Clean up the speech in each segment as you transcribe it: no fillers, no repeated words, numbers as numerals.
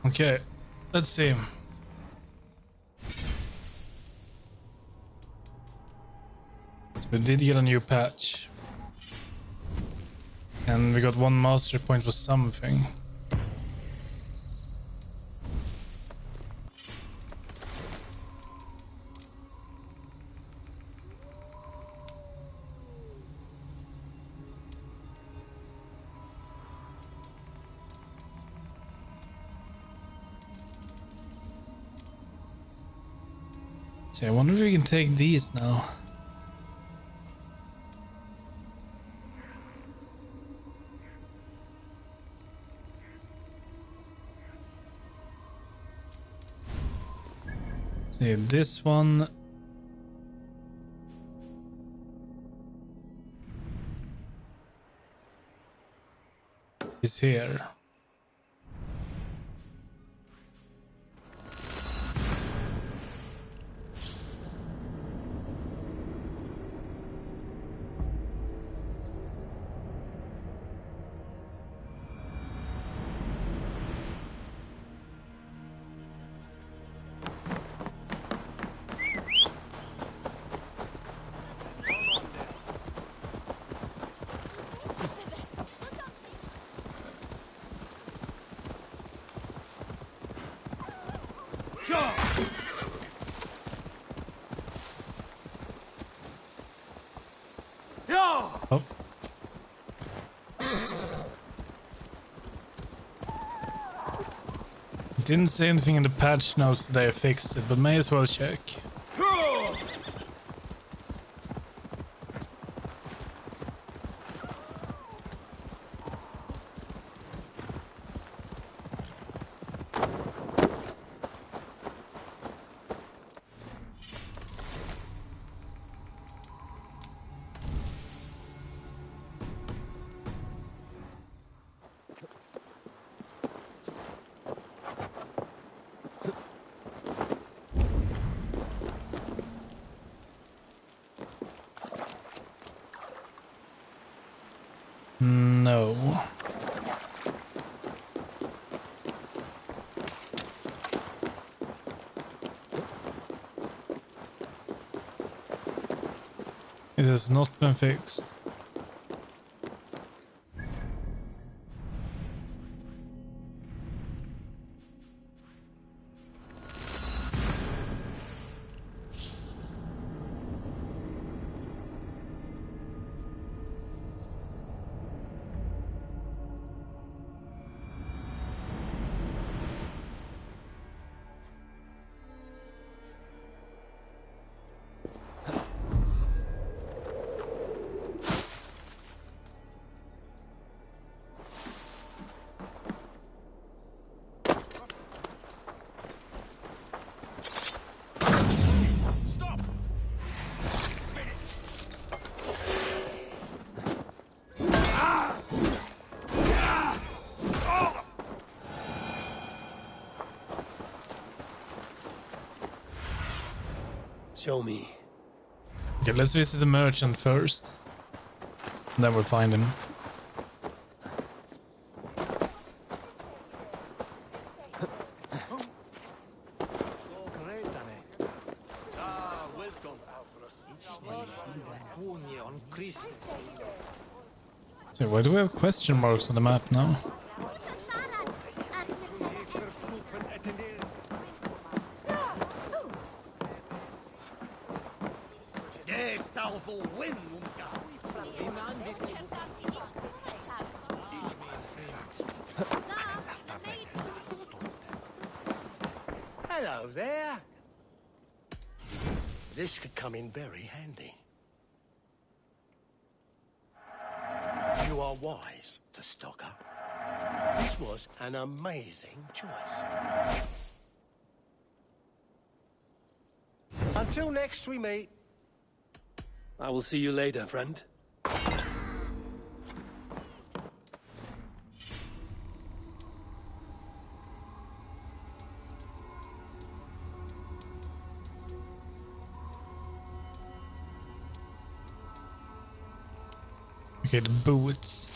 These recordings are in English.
Okay, let's see. So we did get a new patch. And we got one master point for something. So I wonder if we can take these now. See, this one is here. Oh. It didn't say anything in the patch notes that I fixed it, but may as well check. No. It has not been fixed. Show me. Okay, let's visit the merchant first. Then we'll find him. So why do we have question marks on the map now? Hello there. This could come in very handy. You are wise to stock up. This was an amazing choice. Until next we meet. I will see you later, friend. Okay, the boots.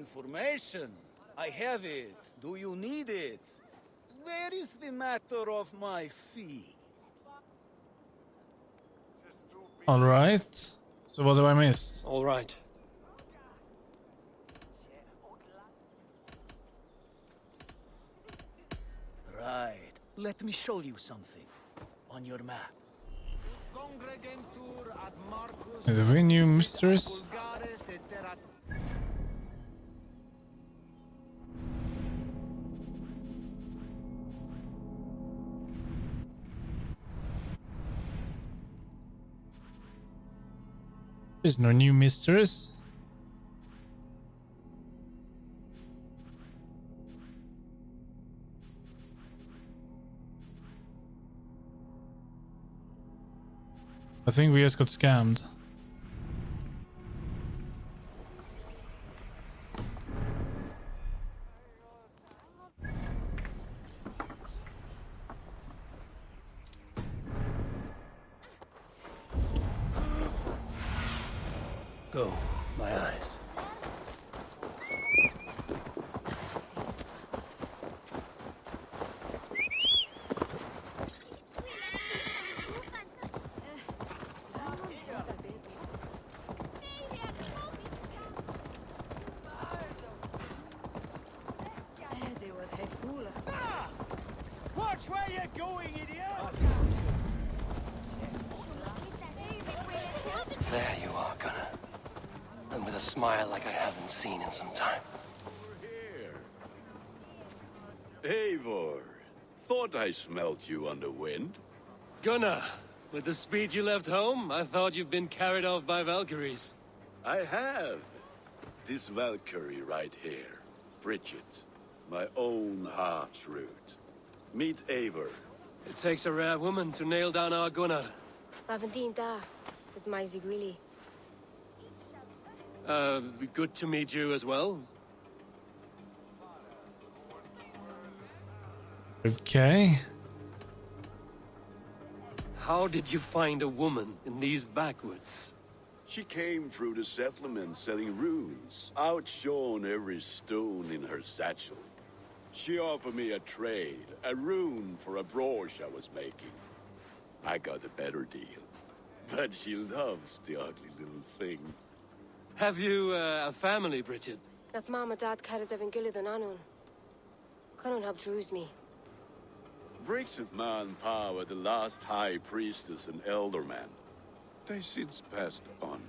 Information? I have it. Do you need it? Where is the matter of my fee? All right. So what do I miss? All right. Right. Let me show you something. On your map. Is we new mysteries? There's no new mysteries. I think we just got scammed. Go. My eyes. Watch where you're going, idiot! There you are, Gunnar. And with a smile like I haven't seen in some time. Eivor, thought I smelt you on the wind. Gunnar, with the speed you left home, I thought you'd been carried off by Valkyries. I have. This Valkyrie right here, Bridget, my own heart's root. Meet Eivor. It takes a rare woman to nail down our Gunnar. Lavandine da, with my Zigwili. Good to meet you as well. Okay. How did you find a woman in these backwoods? She came through the settlement selling runes, outshone every stone in her satchel. She offered me a trade, a rune for a brooch I was making. I got a better deal. But she loves the ugly little thing. Have you a family, Bridget? Nath mama dad carried of Gilid and Anun. Cannon helped druise me. Bridget Man Power, the last high priestess and elderman. They since passed on.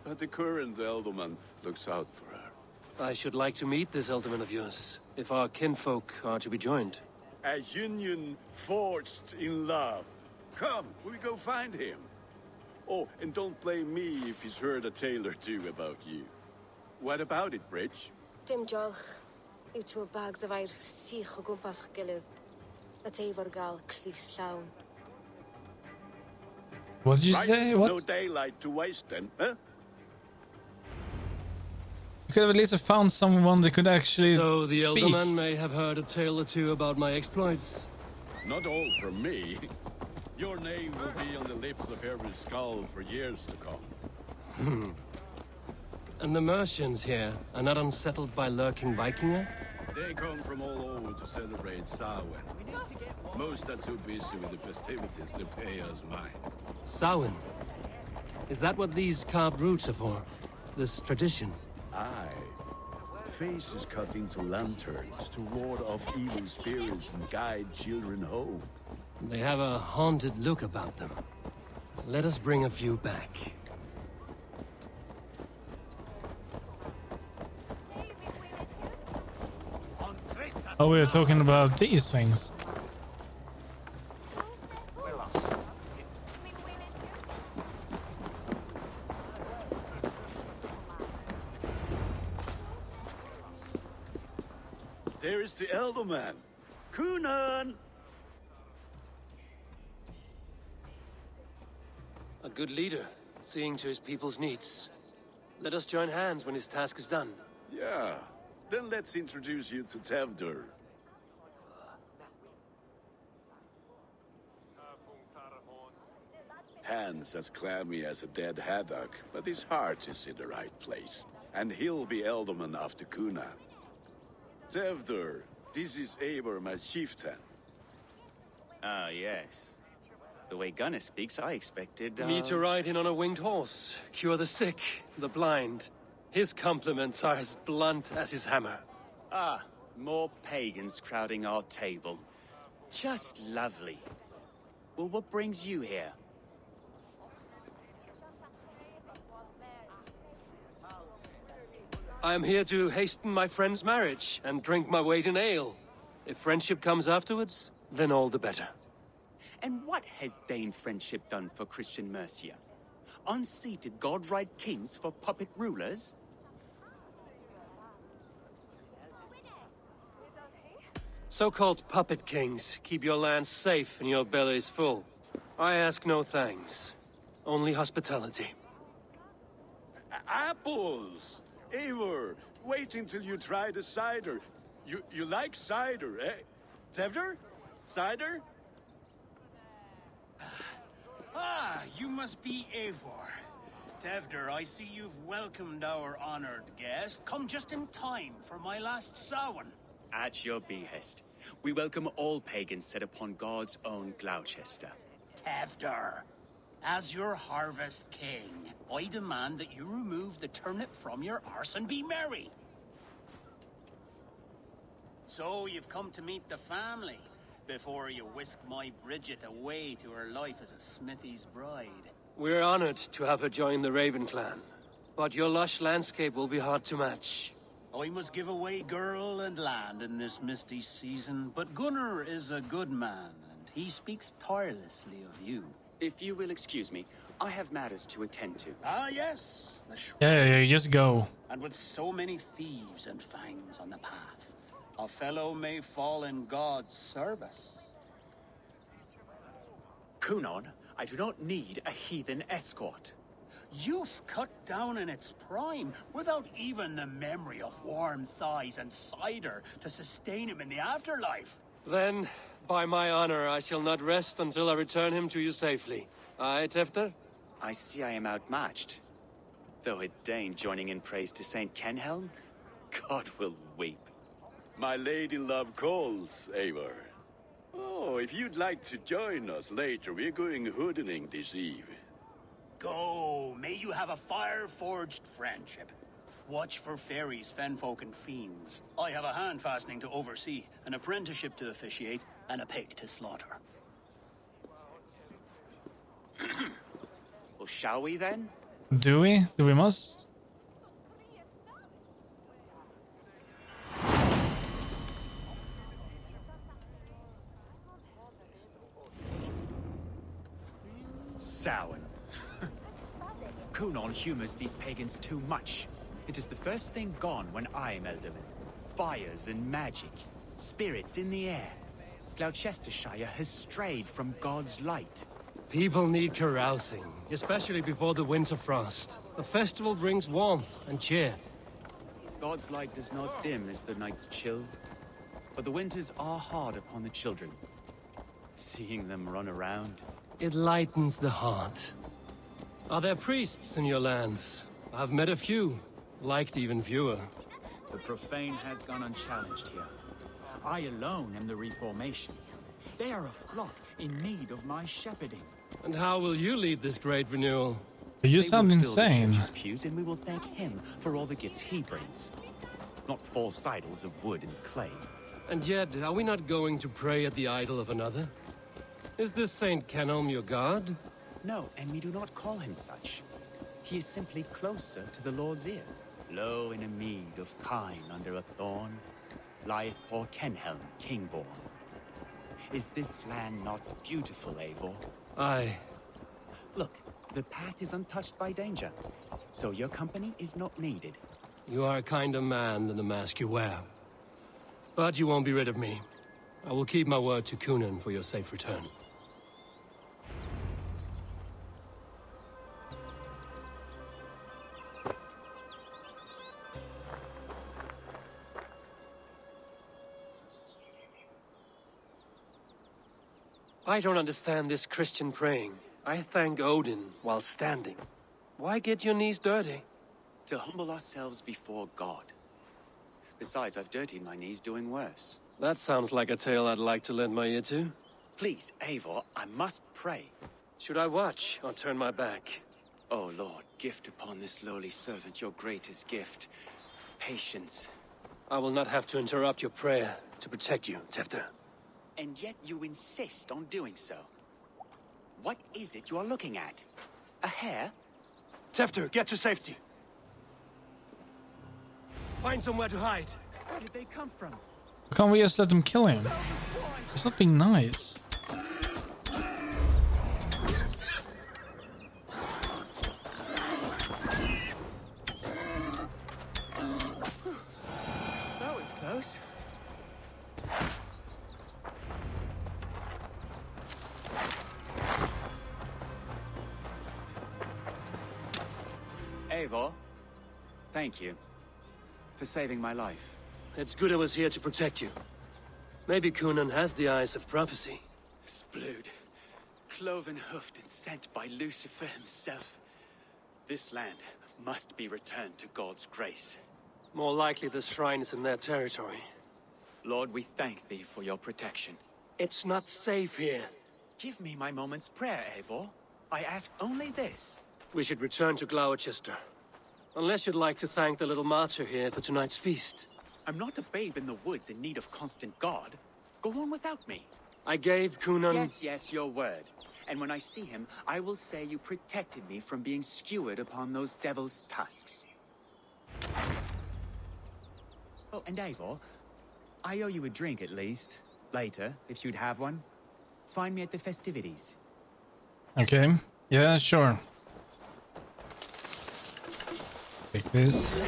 But the current elderman looks out for her. I should like to meet this elderman of yours, if our kinfolk are to be joined. A union forged in love. Come, we go find him. Oh, and don't blame me if he's heard a tale or two about you. What about it, Bridge? Dim jolch. You two bags of air sich o gwmpas Gilid. That Eivor gal clis llawn. What did you Right? say? No What? daylight to waste then, huh? You could have at least found someone that could actually So the speak. elderman may have heard a tale or two about my exploits. Not all from me. Your name will be on the lips of every skull for years to come. And the Mercians here are not unsettled by lurking Vikinger? They come from all over to celebrate Samhain. Most are too busy with the festivities to pay us mind. Samhain? Is that what these carved roots are for? This tradition? Aye. Faces cut into lanterns to ward off evil spirits and guide children home. They have a haunted look about them. Let us bring a few back. Oh, we were talking about these things. There is the Elderman. Kunan! A good leader, seeing to his people's needs. Let us join hands when his task is done. Yeah. Then let's introduce you to Tevdur. Hands as clammy as a dead haddock, but his heart is in the right place. and he'll be Ealdorman after Cunan. Tevder, this is Eivor, my chieftain. Ah, yes. The way Gunnar speaks, I expected, Me to ride in on a winged horse, cure the sick, the blind. His compliments are as blunt as his hammer. Ah, more pagans crowding our table. Just lovely. Well, what brings you here? I am here to hasten my friend's marriage and drink my weight in ale. If friendship comes afterwards, then all the better. And what has Dane friendship done for Christian Mercia? Unseated godright kings for puppet rulers? So-called puppet kings keep your lands safe and your bellies full. I ask no thanks, only hospitality. Apples! Eivor, wait until you try the cider. You like cider, eh? Tevder? Cider? Ah, you must be Eivor. Tevder, I see you've welcomed our honored guest. Come just in time for my last Samhain. At your behest. We welcome all pagans set upon God's own Gloucester. Tevder, as your harvest king, I demand that you remove the turnip from your arse and be merry. So you've come to meet the family before you whisk my Bridget away to her life as a smithy's bride. We're honored to have her join the Raven clan, but your lush landscape will be hard to match. I must give away girl and land in this misty season, but Gunnar is a good man, and he speaks tirelessly of you. If you will excuse me, I have matters to attend to. Ah, yes, the Yeah, just go. And with so many thieves and fangs on the path, a fellow may fall in God's service. Cunan, I do not need a heathen escort. Youth cut down in its prime, without even the memory of warm thighs and cider to sustain him in the afterlife. Then, by my honor, I shall not rest until I return him to you safely. Aye, Tefter? I see I am outmatched. Though a Dane joining in praise to Saint Kenhelm, God will weep. My lady love calls, Eivor. Oh, if you'd like to join us later, we're going hoodening this eve. Go, may you have a fire-forged friendship. Watch for fairies, fenfolk, and fiends. I have a hand fastening to oversee, an apprenticeship to officiate, and a pig to slaughter. Well, shall we then? Do we? Do we must? Samhain. Cunan humors these pagans too much. It is the first thing gone when I am Ealdorman. Fires and magic, spirits in the air. Gloucestershire has strayed from God's light. People need carousing, especially before the winter frost. The festival brings warmth and cheer. God's light does not dim as the nights chill, but the winters are hard upon the children. Seeing them run around. It lightens the heart. Are there priests in your lands? I've met a few, liked even fewer. The profane has gone unchallenged here. I alone am the Reformation. They are a flock in need of my shepherding. And how will you lead this great renewal? You They sound will fill the insane. church's pews, and we will thank him for all the gifts he brings. Not false idols of wood and clay. And yet, are we not going to pray at the idol of another? Is this Saint Kenhelm your god? No, and we do not call him such. He is simply closer to the Lord's ear. Low in a mead of kine under a thorn, lieth poor Kenhelm, king-born. Is this land not beautiful, Eivor? Aye. Look, the path is untouched by danger, so your company is not needed. You are a kinder man than the mask you wear. But you won't be rid of me. I will keep my word to Cunan for your safe return. I don't understand this Christian praying. I thank Odin while standing. Why get your knees dirty? To humble ourselves before God. Besides, I've dirtied my knees doing worse. That sounds like a tale I'd like to lend my ear to. Please, Eivor, I must pray. Should I watch or turn my back? Oh Lord, gift upon this lowly servant your greatest gift. Patience. I will not have to interrupt your prayer to protect you, Tefter. And yet you insist on doing so. What is it you are looking at? A hare? Tefter, get to safety. Find somewhere to hide. Where did they come from? Why can't we just let them kill him? It's not being nice. That was close. Eivor, thank you for saving my life. It's good I was here to protect you. Maybe Kunan has the eyes of prophecy. Splood, cloven-hoofed and sent by Lucifer himself. This land must be returned to God's grace. More likely the shrine is in their territory. Lord, we thank thee for your protection. It's not safe here. Give me my moment's prayer, Eivor. I ask only this. We should return to Gloucester. Unless you'd like to thank the little martyr here for tonight's feast. I'm not a babe in the woods in need of constant guard. Go on without me. I gave Kunan... Yes, your word. And when I see him, I will say you protected me from being skewered upon those devil's tusks. Oh, and Eivor, I owe you a drink at least. Later, if you'd have one. Find me at the festivities. Okay. Yeah, sure. Take this.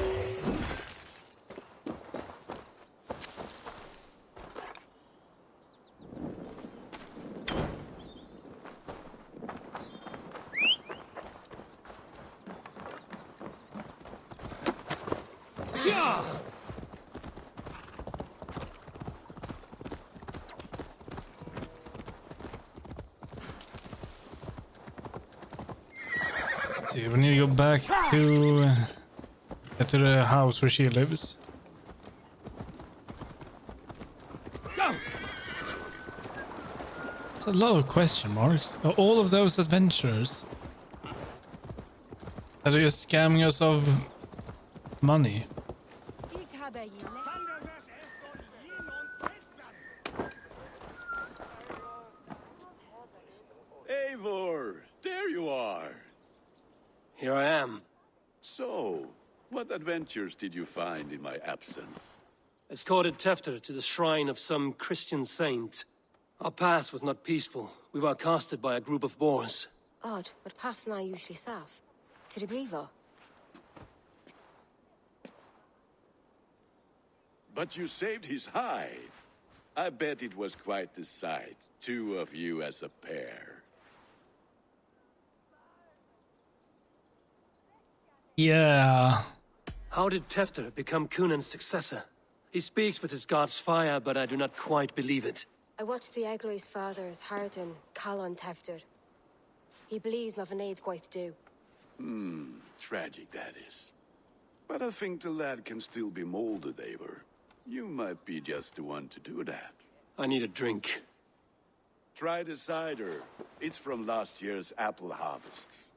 Let's see, we need to go back to get to the house where she lives. It's a lot of question marks. All of those adventurers that are just scamming us of money. Eivor, there you are. Here I am. So, what adventures did you find in my absence? Escorted Tefter to the shrine of some Christian saint. Our past was not peaceful. We were accosted by a group of boars. Odd, but path na usually safe. To the Brivo. But you saved his hide. I bet it was quite the sight, two of you as a pair. Yeah. How did Tefter become Kunan's successor? He speaks with his god's fire, but I do not quite believe it. I watched the Egroy's father's heart and Calon Tefter. He believes Mavanade quite do. Tragic that is. But I think the lad can still be molded, Eivor. You might be just the one to do that. I need a drink. Try the cider. It's from last year's apple harvest.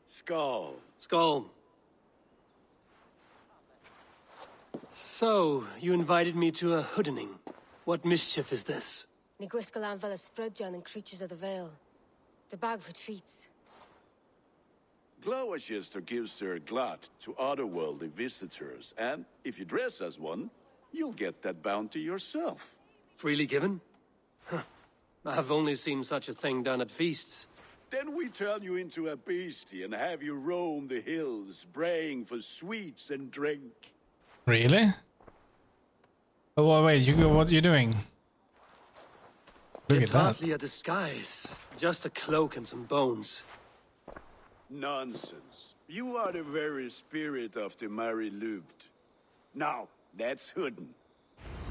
Skull. Skull. So, you invited me to a hoodening. What mischief is this? Niguiscal Anvela Sprudjan and Creatures of the Vale. The bag for treats. Gloucester gives their glut to otherworldly visitors, and if you dress as one, you'll get that bounty yourself. Freely given? Huh. I've only seen such a thing done at feasts. Then we turn you into a beastie and have you roam the hills, braying for sweets and drink. Really? Oh wait, what are you doing? Look It's at that. hardly a disguise. Just a cloak and some bones. Nonsense. You are the very spirit of the Mary Louved. Now, let's hooden.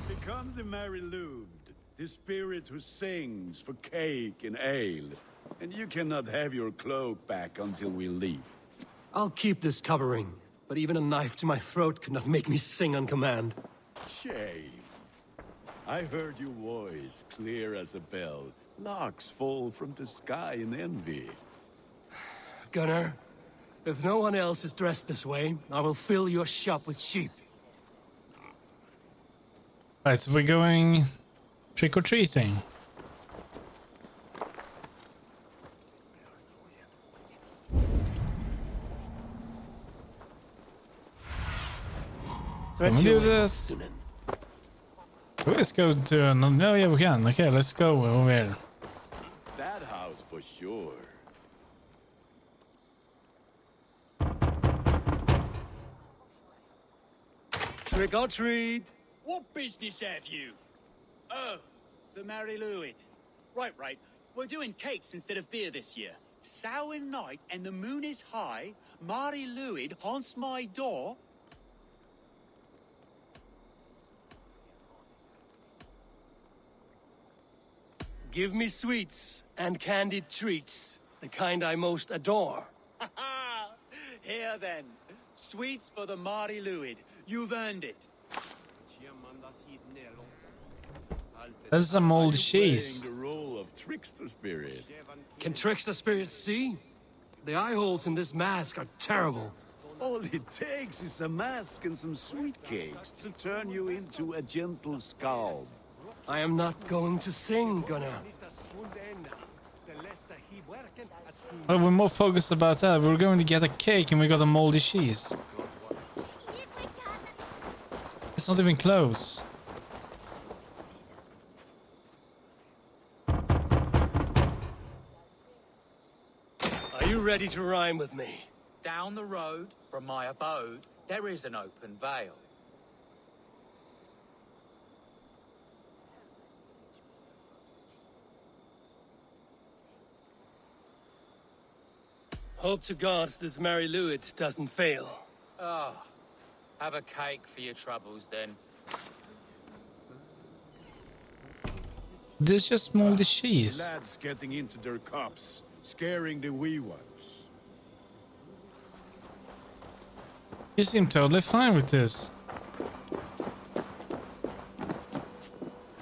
Become the Mary Louved, the spirit who sings for cake and ale. And you cannot have your cloak back until we leave. I'll keep this covering, but even a knife to my throat could not make me sing on command. Shame. I heard your voice clear as a bell. Locks fall from the sky in envy. Gunnar, if no one else is dressed this way, I will fill your shop with sheep. Right, so we're going trick-or-treating. Can we do this? Let's go to another... No, yeah, we can. Okay, let's go over here. That house for sure. Trick or treat! What business have you? Oh, the Mary Lwyd. Right. We're doing cakes instead of beer this year. Samhain night and the moon is high. Mary Lwyd haunts my door. Give me sweets and candied treats, the kind I most adore. Here then, sweets for the Mary Lwyd. You've earned it. There's some moldy cheese. Playing the role of trickster spirit. Can trickster spirits see? The eye holes in this mask are terrible. All it takes is a mask and some sweet cakes to turn you into a gentle scald. I am not going to sing, Gunnar. Well, we're more focused about that. We're going to get a cake and we got a moldy cheese. It's not even close. Are you ready to rhyme with me? Down the road from my abode, there is an open vale. Hope to God this Mary Lwyd doesn't fail. Ah, have a cake for your troubles then. There's just moldy cheese. Lads getting into their cups, scaring the wee ones. You seem totally fine with this.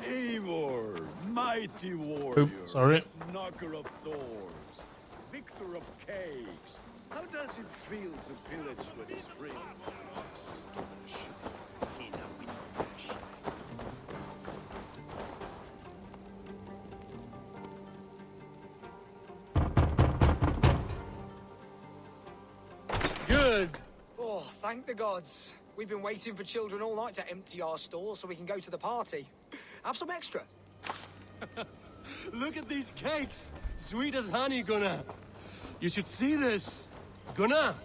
Eivor, mighty warrior. Oops, sorry. Knocker of doors, victor of cakes. How does it feel to pillage what is free? Good. Oh, thank the gods. We've been waiting for children all night to empty our stores so we can go to the party. Have some extra. Look at these cakes. Sweet as honey, Gunnar. You should see this. Gunnar.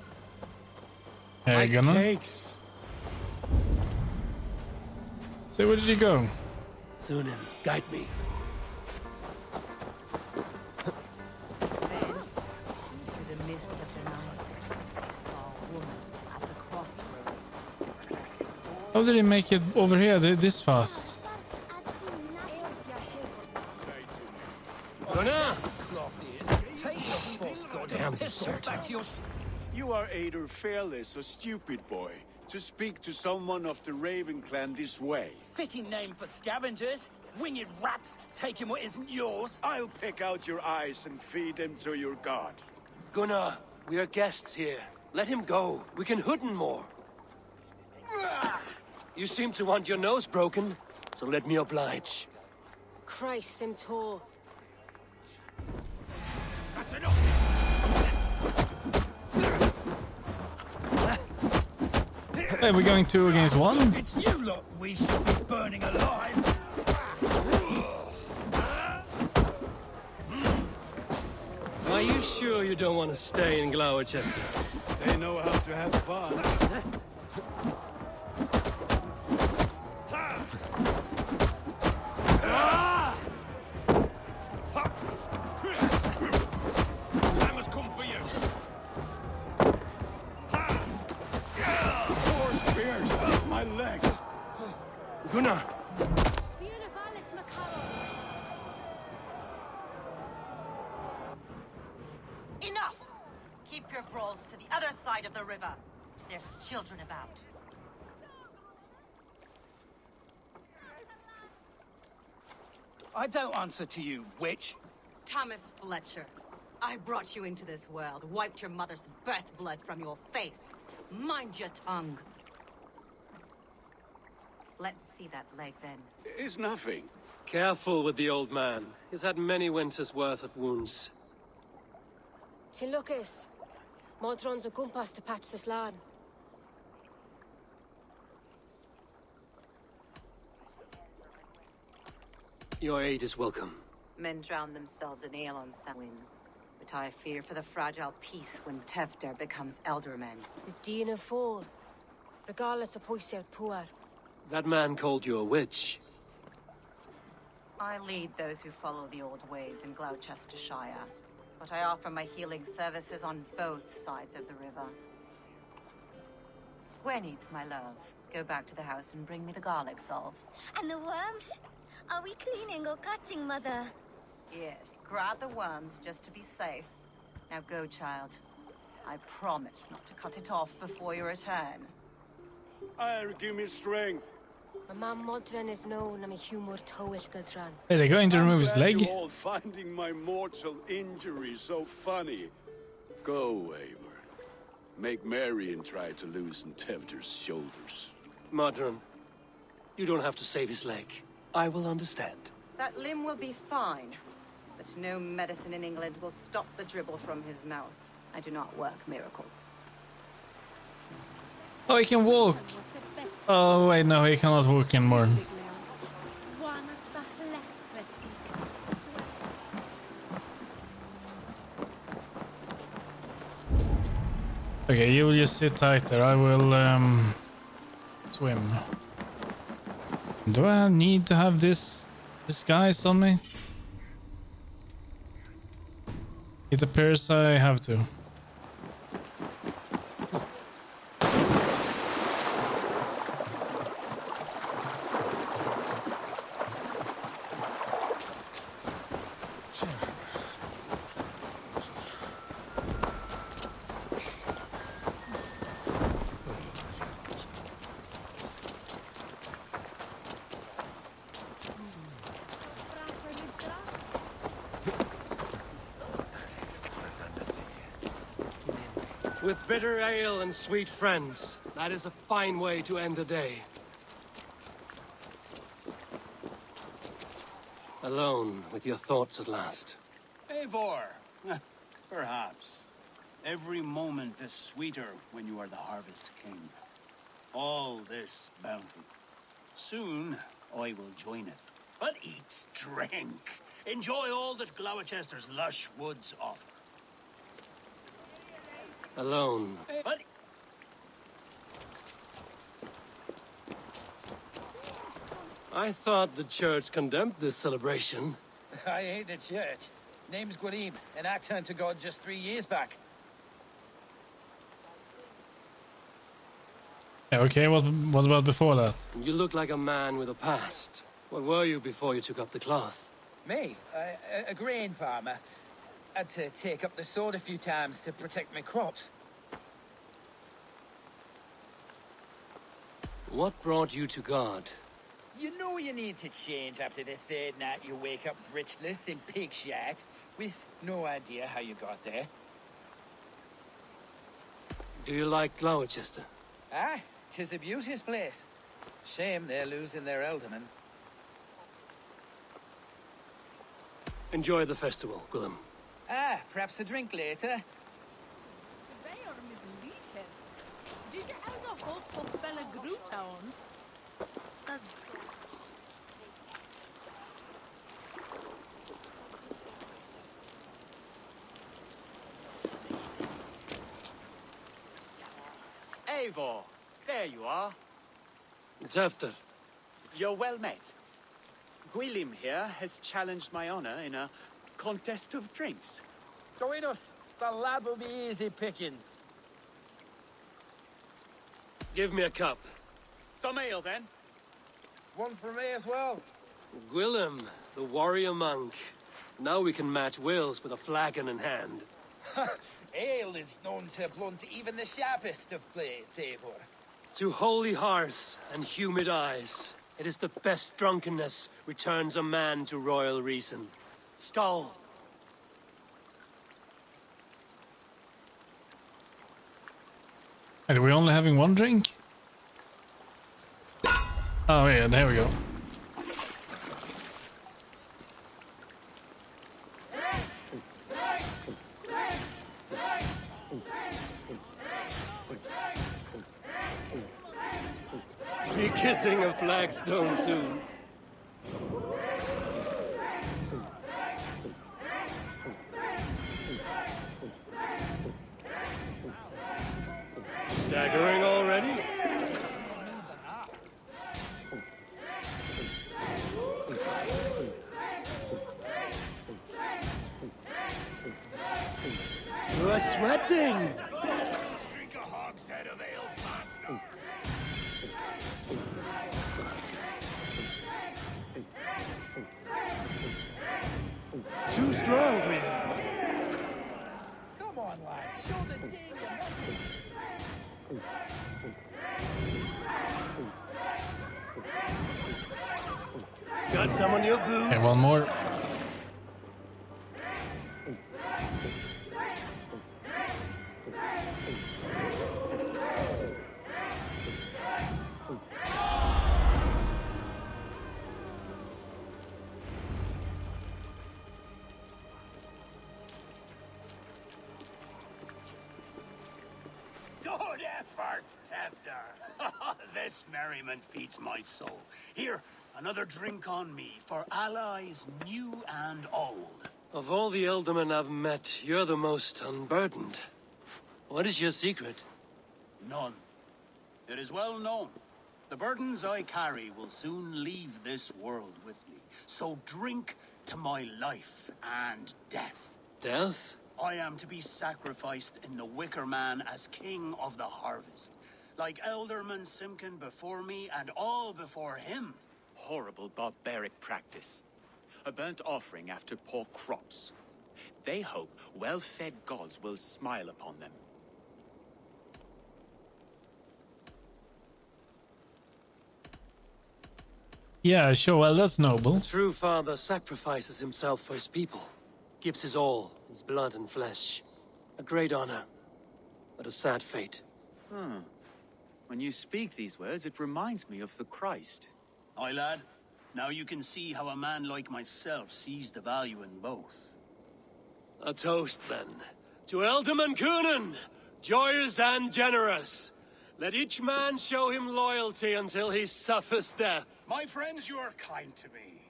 Hey, Gunnar. Cakes. So where did you go? Sunan, guide me. Through the mist of the night, I saw a woman at the crossroads. How did he make it over here this fast? Gunnar! Damn deserter. You are either fearless or stupid, boy, to speak to someone of the Raven clan this way. Fitting name for scavengers. Winged rats taking what isn't yours. I'll pick out your eyes and feed them to your god. Gunnar, we are guests here. Let him go. We can hood him more. You seem to want your nose broken, so let me oblige. Christ, I'm tall. That's enough. Hey, we're going 2 against 1? It's you lot we should be burning alive. Are you sure you don't want to stay in Gloucester? They know how to have fun. I must come for you. Four spears up my leg. Gunnar! Enough! Keep your crawls to the other side of the river. There's children about. I don't answer to you, witch. Thomas Fletcher, I brought you into this world, wiped your mother's birth blood from your face. Mind your tongue. Let's see that leg, then. It's nothing. Careful with the old man. He's had many winters' worth of wounds. Tin Lucas. Modron's a gumpas to patch this land. Your aid is welcome. Men drown themselves in ale on Samhain. But I fear for the fragile peace when Tefter becomes elderman. With Dean and Fall. Regardless of Poisier Puar. That man called you a witch. I lead those who follow the old ways in Gloucestershire. But I offer my healing services on both sides of the river. Gweneth, my love, go back to the house and bring me the garlic salve. And the worms? Are we cleaning or cutting, Mother? Yes, grab the worms just to be safe. Now go, child. I promise not to cut it off before your return. Give me strength. My mom Modron is known I'm a humor towish Gudran. Hey, they're going to remove his leg. You all finding my mortal injury so funny. Go, Eivor. Make Marion try to loosen Tevder's shoulders. Modron, you don't have to save his leg. I will understand. That limb will be fine. But no medicine in England will stop the dribble from his mouth. I do not work miracles. Oh, he can walk. Oh, wait, no, he cannot walk anymore. Okay, you will just sit tighter. I will, swim. Do I need to have this disguise on me? It appears I have to. With bitter ale and sweet friends, that is a fine way to end the day. Alone with your thoughts at last. Eivor. Perhaps. Every moment is sweeter when you are the Harvest King. All this bounty. Soon, I will join it. But eat, drink. Enjoy all that Gloucester's lush woods offer. Alone. But I thought the church condemned this celebration. I hate the church. Name's Gwalim, and I turned to God just 3 years back. Yeah, okay, what about before that? You look like a man with a past. What were you before you took up the cloth? Me? A grain farmer. Had to take up the sword a few times to protect my crops. What brought you to God? You know you need to change after the third night you wake up britchless in pig shit, with no idea how you got there. Do you like Gloucester? Ah, 'tis a beauteous place. Shame they're losing their alderman. Enjoy the festival, Gwilym. Ah, perhaps a drink later. Eivor, there you are. Tefter. You're well met. Gwilym here has challenged my honor in a contest of drinks. Join us. The lad will be easy pickings. Give me a cup. Some ale, then. One for me as well. Gwilym, the warrior monk. Now we can match wills with a flagon in hand. Ale is known to blunt even the sharpest of blades, Eivor. To holy hearths and humid eyes, it is the best drunkenness returns a man to royal reason. Skull. Are we only having one drink? Oh yeah, there we go. Be kissing a flagstone soon. Staggering already? You are sweating! Drink a hogshead of ale faster. Too strong for you. Come on, lad. Show the dame you Got some on your boots? Okay, one more. Good effort, Tefder. This merriment feeds my soul. Here, another drink on me for allies new and old. Of all the Ealdormen I've met, you're the most unburdened. What is your secret? None. It is well known. The burdens I carry will soon leave this world with me. So drink to my life and death. Death? I am to be sacrificed in the Wicker Man as king of the harvest. Like Elderman Simkin before me and all before him. Horrible barbaric practice. A burnt offering after poor crops. They hope well-fed gods will smile upon them. Yeah, sure. Well, that's noble. A true father sacrifices himself for his people. Gives his all, his blood and flesh. A great honor, but a sad fate. When you speak these words, it reminds me of the Christ. Aye, lad. Now you can see how a man like myself sees the value in both. A toast, then. To Ealdorman Coonan, joyous and generous. Let each man show him loyalty until he suffers death. My friends, you are kind to me.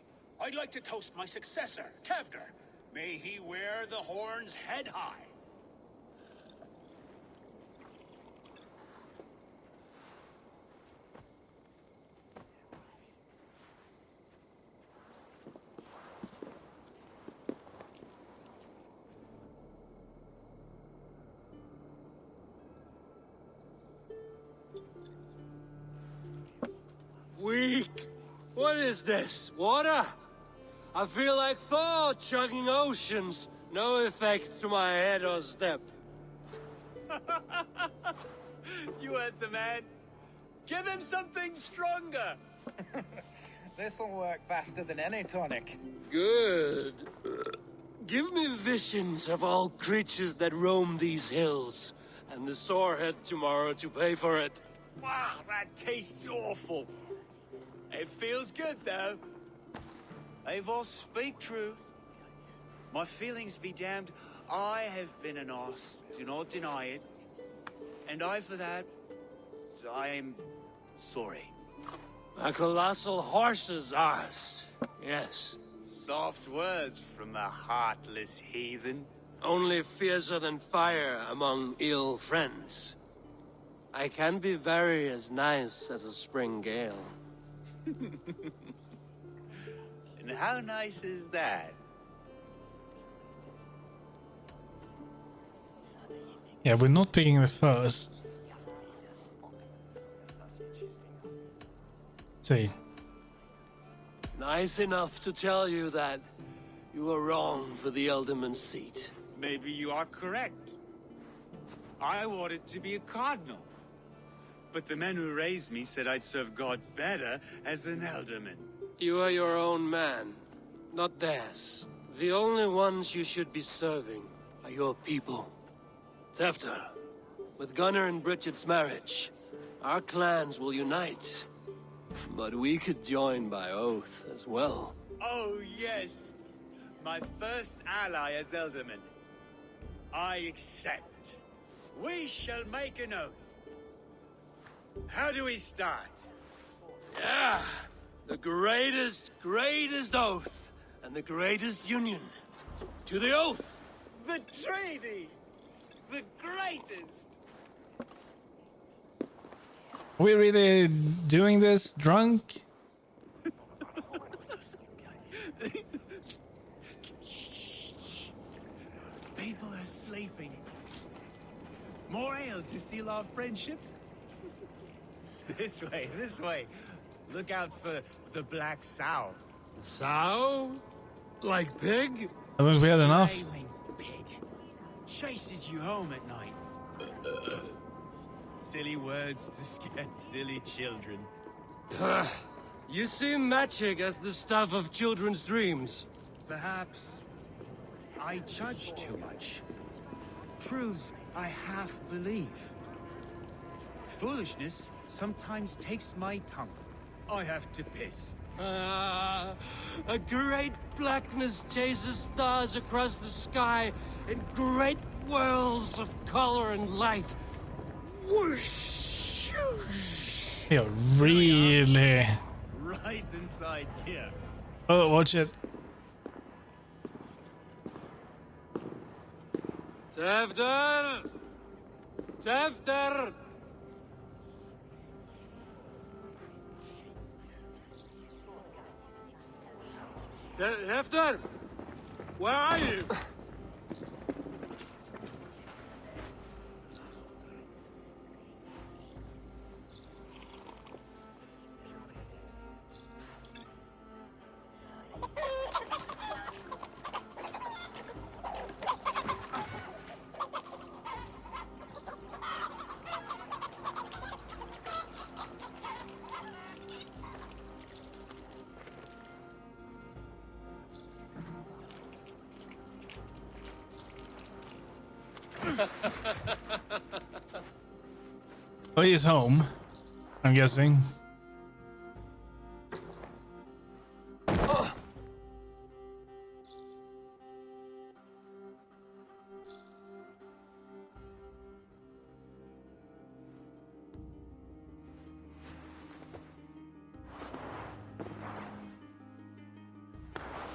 I'd like to toast my successor, Tefder. May he wear the horns head high. Weak. What is this? Water? I feel like Thor chugging oceans. No effect to my head or step. You heard the man. Give him something stronger. This'll work faster than any tonic. Good. Give me visions of all creatures that roam these hills, and the sorehead tomorrow to pay for it. Wow, that tastes awful. It feels good, though. Eivor, speak truth. My feelings be damned. I have been an arse. Do not deny it. And I, for that, I am sorry. A colossal horse's arse. Yes. Soft words from the heartless heathen. Only fiercer than fire among ill friends. I can be very as nice as a spring gale. And how nice is that? Yeah, we're not picking the first. Let's see. Nice enough to tell you that you were wrong for the Ealdorman seat. Maybe you are correct. I wanted to be a cardinal. But the men who raised me said I'd serve God better as an alderman. You are your own man, not theirs. The only ones you should be serving are your people. Tefter, with Gunnar and Bridget's marriage, our clans will unite. But we could join by oath as well. Oh, yes. My first ally as Elderman. I accept. We shall make an oath. How do we start? Yeah! The greatest oath, and the greatest union. To the oath! The treaty! The greatest! Are we really doing this drunk? People are sleeping. More ale to seal our friendship? This way, this way. Look out for the black sow. Sow? Like pig? Haven't we had enough? Railing pig. Chases you home at night. Silly words to scare silly children. You see magic as the stuff of children's dreams. Perhaps I judge too much. Truths I half believe. Foolishness sometimes takes my tongue. I have to piss. A great blackness chases stars across the sky in great whirls of color and light. Whoosh! Yeah, really. Right inside here. Oh, watch it. Tefter! Tefter! Hefter! Where are you? Oh, he's home, I'm guessing.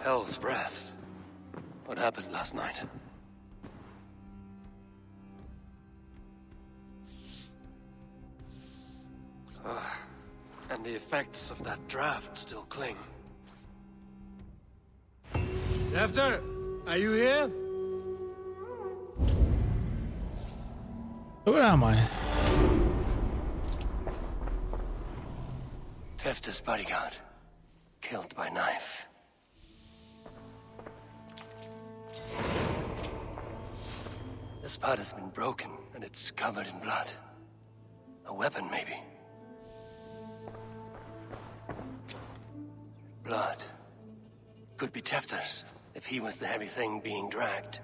Hell's breath. What happened last night? And the effects of that draft still cling. Hefter, are you here? Where am I? Tefter's bodyguard. Killed by knife. The spot has been broken, and it's covered in blood. A weapon, maybe. Blood. Could be Tefter's, if he was the heavy thing being dragged.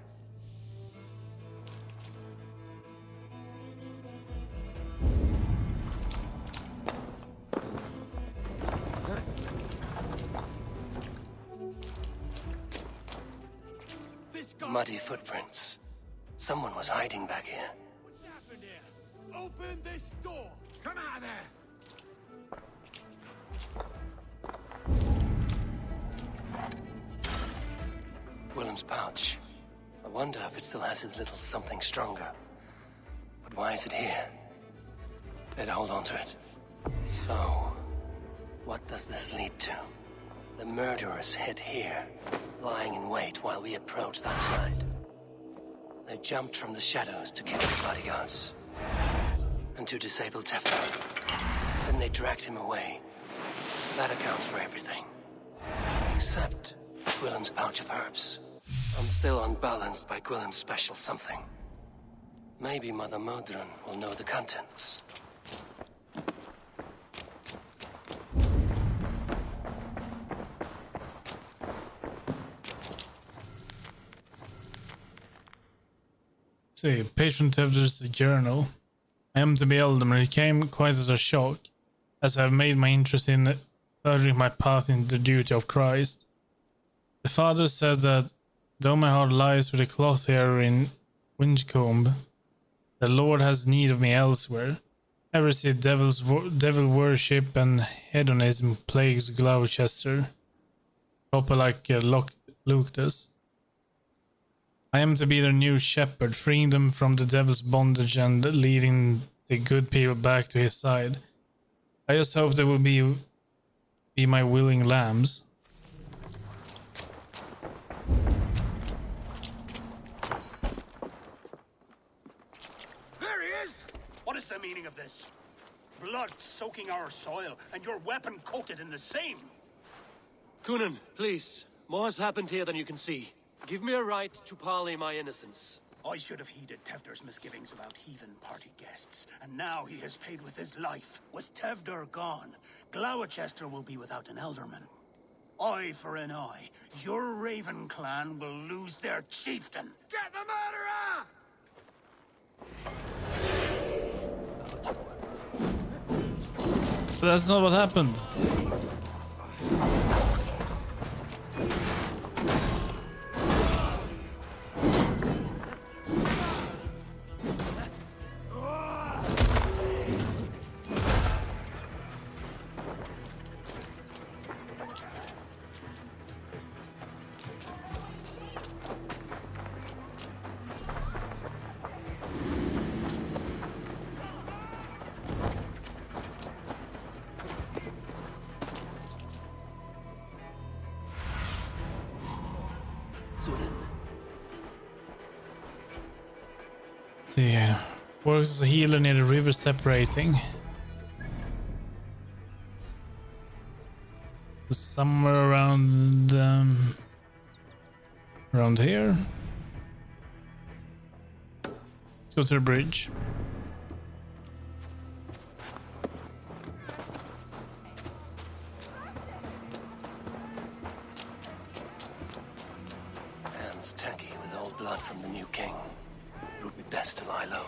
Muddy footprints. Someone was hiding back here. What's happened here? Open this door! Come out of there! Willem's pouch. I wonder if it still has his little something stronger. But why is it here? Better hold on to it. So, what does this lead to? The murderers hid here, lying in wait while we approached that side. They jumped from the shadows to kill the bodyguards. And to disable Tefter. Then they dragged him away. That accounts for everything. Except Gwillem's pouch of herbs. I'm still unbalanced by Gwillem's special something. Maybe Mother Modron will know the contents. See, Patient Tevder's journal. I am to be Elderman. It came quite as a shock, as I have made my interest in urging my path into the duty of Christ. The father said that though my heart lies with a cloth here in Winchcombe, the Lord has need of me elsewhere. Heresy, devil worship, and hedonism plagues Gloucester, proper like Luke does. I am to be their new shepherd, freeing them from the devil's bondage and leading the good people back to his side. I just hope they will be my willing lambs. There he is! What is the meaning of this? Blood soaking our soil, and your weapon coated in the same! Coonan, please. More has happened here than you can see. Give me a right to parley my innocence. I should have heeded Tevder's misgivings about heathen party guests, and now he has paid with his life. With Tevder gone, Gloucester will be without an Elderman. Eye for an eye. Your Raven clan will lose their chieftain. Get the murderer! But that's not what happened. The works as a healer near the river separating. Somewhere around around here. Let's go to the bridge. Hands tacky with old blood from the new king. It would be best to lie low.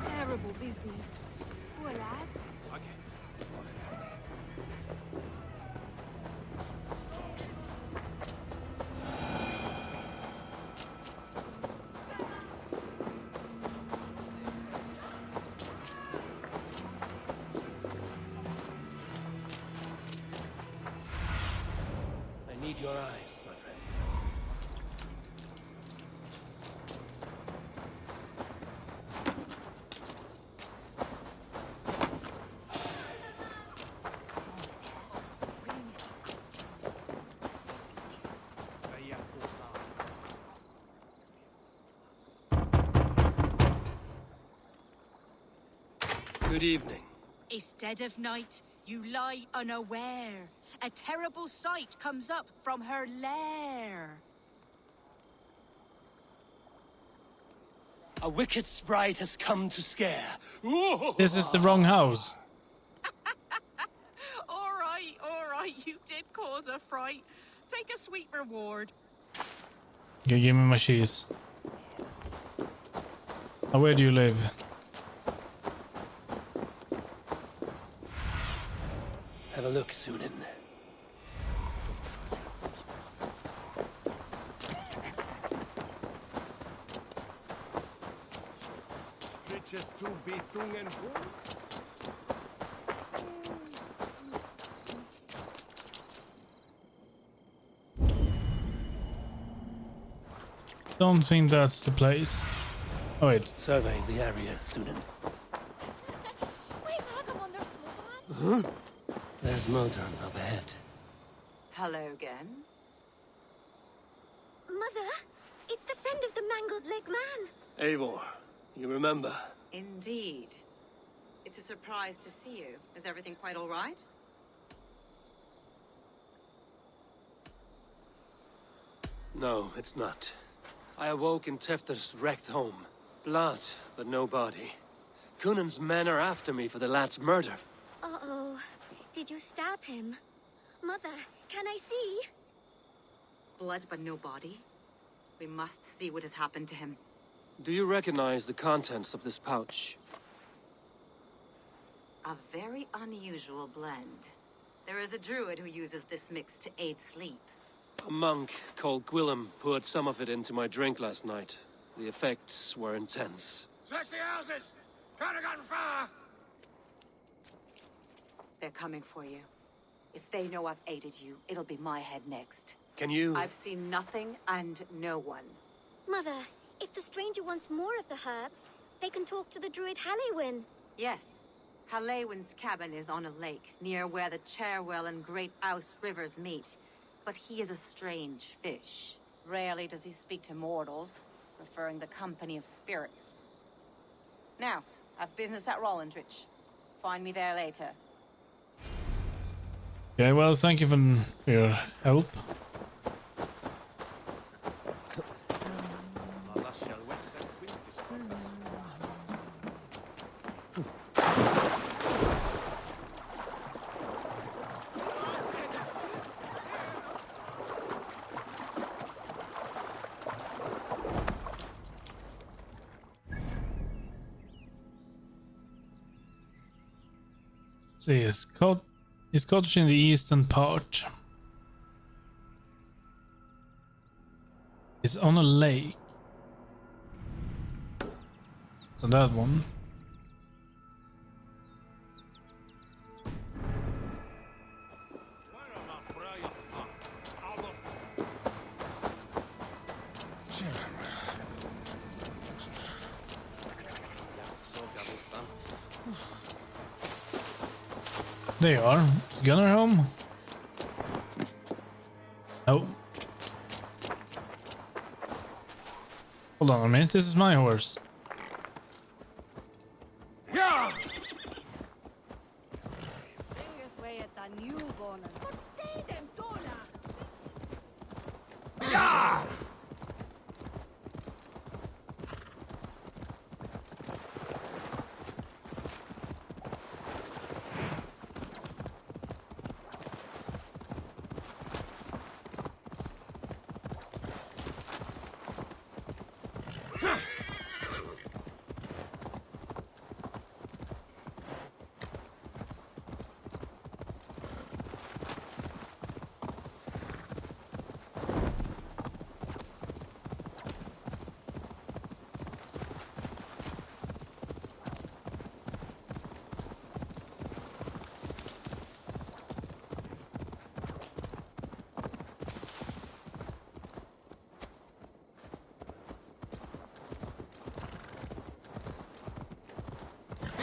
Terrible business. Poor lad. I need your eyes, my friend. Good evening. Instead of night, you lie unaware. A terrible sight comes up from her lair. A wicked sprite has come to scare. This is the wrong house. All right, you did cause a fright. Take a sweet reward. Okay, give me my cheese. Now, where do you live? Have a look, Sunan. Don't think that's the place. Oh wait. Survey the area, Sunan. Huh? There's Modron up ahead. Hello again. Mother, it's the friend of the mangled leg man. Eivor, you remember? Indeed. It's a surprise to see you. Is everything quite all right? No, it's not. I awoke in Tefter's wrecked home. Blood, but no body. Cunan's men are after me for the lad's murder. Uh-oh. Did you stab him? Mother, can I see? Blood but no body? We must see what has happened to him. Do you recognize the contents of this pouch? A very unusual blend. There is a druid who uses this mix to aid sleep. A monk called Gwillem poured some of it into my drink last night. The effects were intense. Search the houses! Cardigan fire! They're coming for you. If they know I've aided you, it'll be my head next. Can you... I've seen nothing and no one. Mother, if the stranger wants more of the herbs, they can talk to the druid Halewyn. Yes. Halewyn's cabin is on a lake, near where the Cherwell and Great Ouse rivers meet. But he is a strange fish. Rarely does he speak to mortals, preferring the company of spirits. Now, I've business at Rollindrich. Find me there later. Okay, well, thank you for your help. See, it's cottage in the eastern part. It's on a lake. So that one. There you are. Is Gunnar home? No. Hold on a minute, this is my horse. Yeah!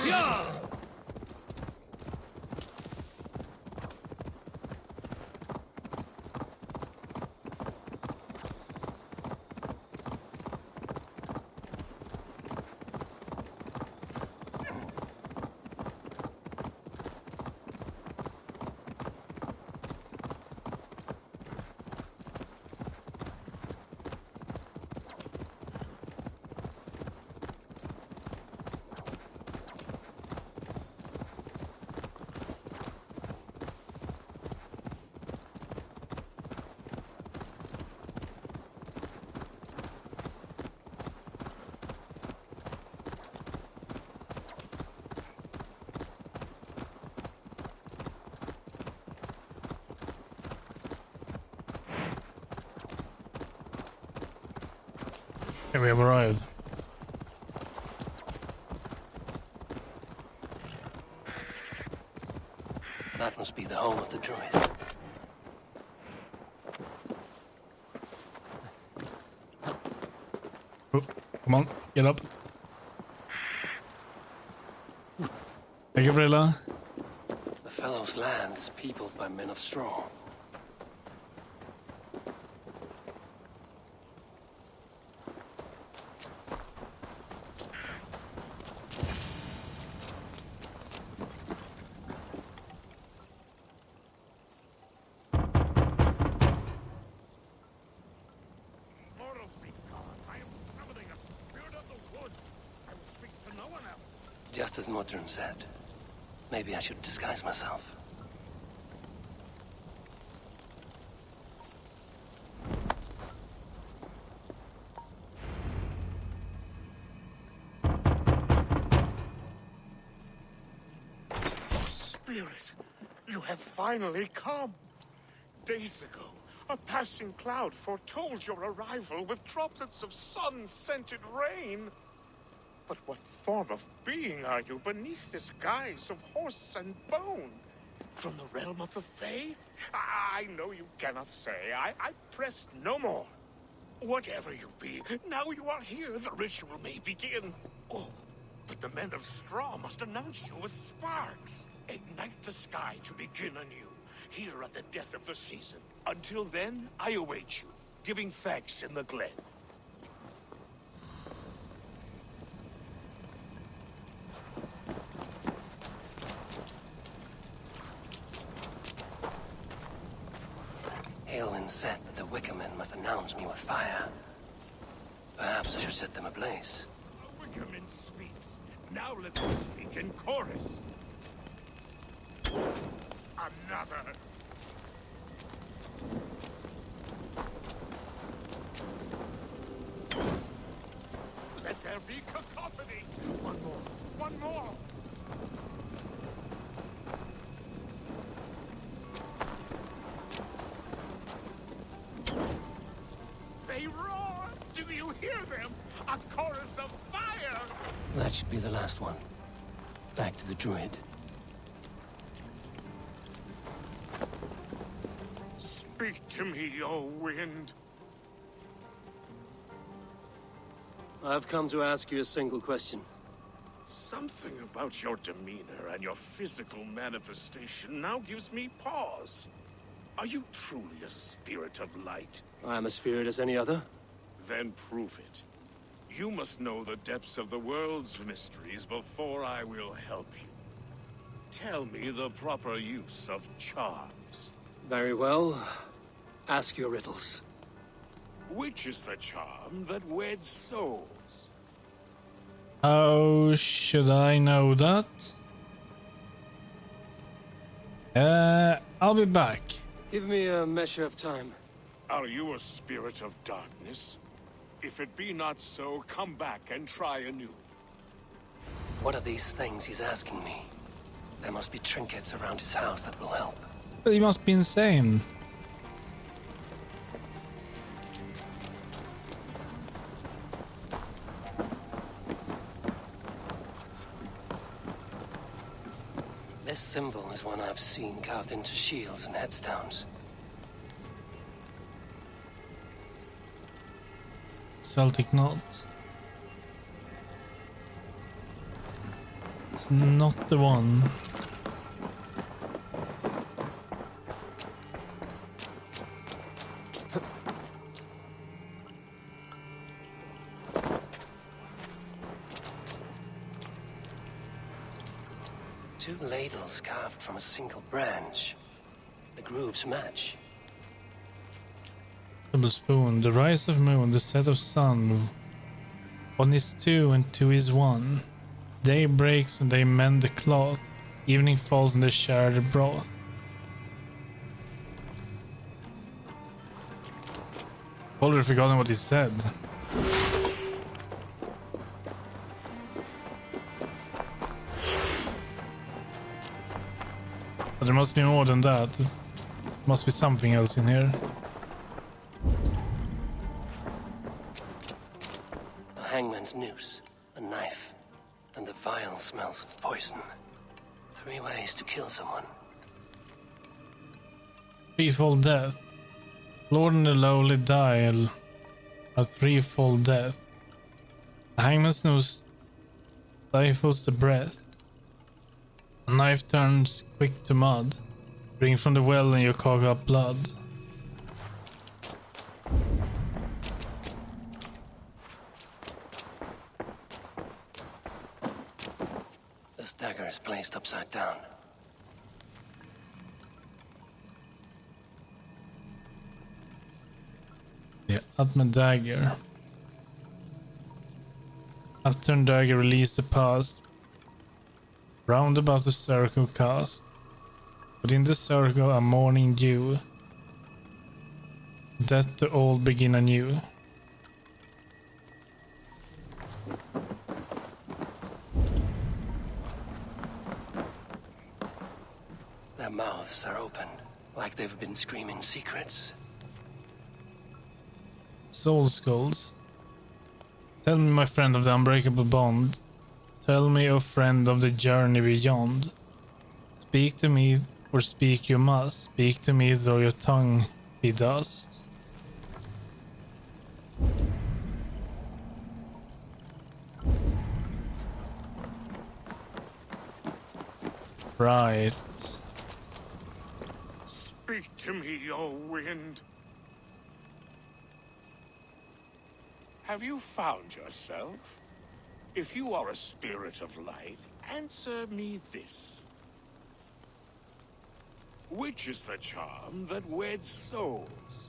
Yeah! Okay, we have arrived. That must be the home of the druid. Oh, come on, get up. Hey, Gabriella. The fellow's land is peopled by men of straw. Just as Modron said. Maybe I should disguise myself. Spirit, you have finally come. Days ago, a passing cloud foretold your arrival with droplets of sun-scented rain. But what form of being are you beneath this guise of horse and bone? From the realm of the Fae? I know you cannot say. I press no more. Whatever you be, now you are here, the ritual may begin. Oh, but the men of straw must announce you with sparks. Ignite the sky to begin anew, here at the death of the season. Until then, I await you, giving thanks in the glen. Aelwyn said that the Wickermen must announce me with fire. Perhaps I should set them ablaze. The Wickerman speaks. Now let us speak in chorus. Another. Let there be cacophony. One more. One more. They roar! Do you hear them? A chorus of fire! That should be the last one. Back to the druid. Speak to me, O wind. I've come to ask you a single question. Something about your demeanor and your physical manifestation now gives me pause. Are you truly a spirit of light? I am a spirit as any other. Then prove it. You must know the depths of the world's mysteries before I will help you. Tell me the proper use of charms. Very well. Ask your riddles. Which is the charm that weds souls? How should I know that? I'll be back. Give me a measure of time. Are you a spirit of darkness? If it be not so, come back and try anew. What are these things he's asking me? There must be trinkets around his house that will help. But he must be insane. This symbol is one I've seen carved into shields and headstones. Celtic knot. It's not the one. Two ladles carved from a single branch. The grooves match. Double spoon. The rise of moon, the set of sun. One is two and two is one. Day breaks and they mend the cloth. Evening falls and they share the broth. Already forgotten what he said. But there must be more than that. There must be something else in here. A hangman's noose, a knife, and the vile smells of poison. 3 ways to kill someone. Threefold death. Lord and the lowly die a threefold death. A hangman's noose stifles the breath. A knife turns quick to mud. Drink from the well and you cock up blood. This dagger is placed upside down. The Atman dagger. Upturned dagger release the past. Round about the circle cast, within the circle a morning dew, that the old begin anew. Their mouths are open, like they've been screaming secrets. Soul skulls. Tell me, my friend of the unbreakable bond. Tell me, O friend of the journey beyond. Speak to me, or speak you must. Speak to me, though your tongue be dust. Right. Speak to me, O wind. Have you found yourself? If you are a spirit of light, answer me this. Which is the charm that weds souls?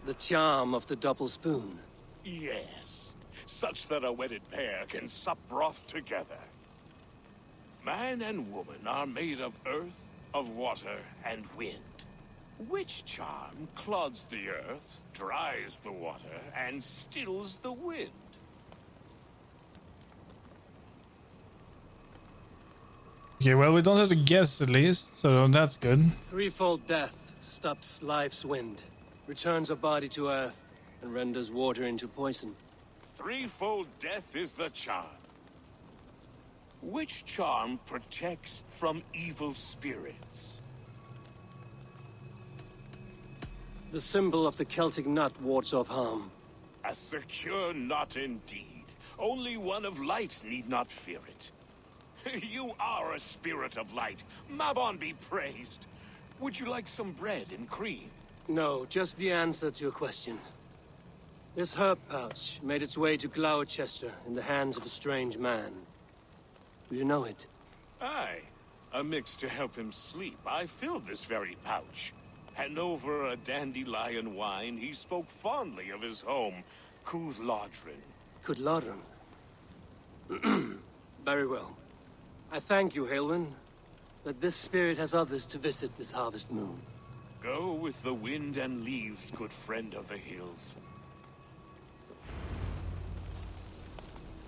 The charm of the double spoon. Yes, such that a wedded pair can sup broth together. Man and woman are made of earth, of water, and wind. Which charm clods the earth, dries the water, and stills the wind? Okay, well, we don't have to guess at least, so that's good. Threefold death stops life's wind, returns a body to earth, and renders water into poison. Threefold death is the charm. Which charm protects from evil spirits? The symbol of the Celtic nut wards off harm. A secure knot indeed. Only one of light need not fear it. You are a spirit of light. Mabon be praised. Would you like some bread and cream? No, just the answer to your question. This herb pouch made its way to Gloucester in the hands of a strange man. Do you know it? Aye. A mix to help him sleep. I filled this very pouch. And over a dandelion wine, he spoke fondly of his home, Cooth-Lodrin. Cooth-Lodrin? Very well. I thank you, Halwyn, but this spirit has others to visit this harvest moon. Go with the wind and leaves, good friend of the hills.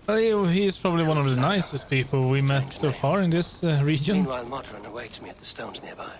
Well, he is probably one of the nicest people we met so far in this region. Meanwhile, Modron awaits me at the stones nearby.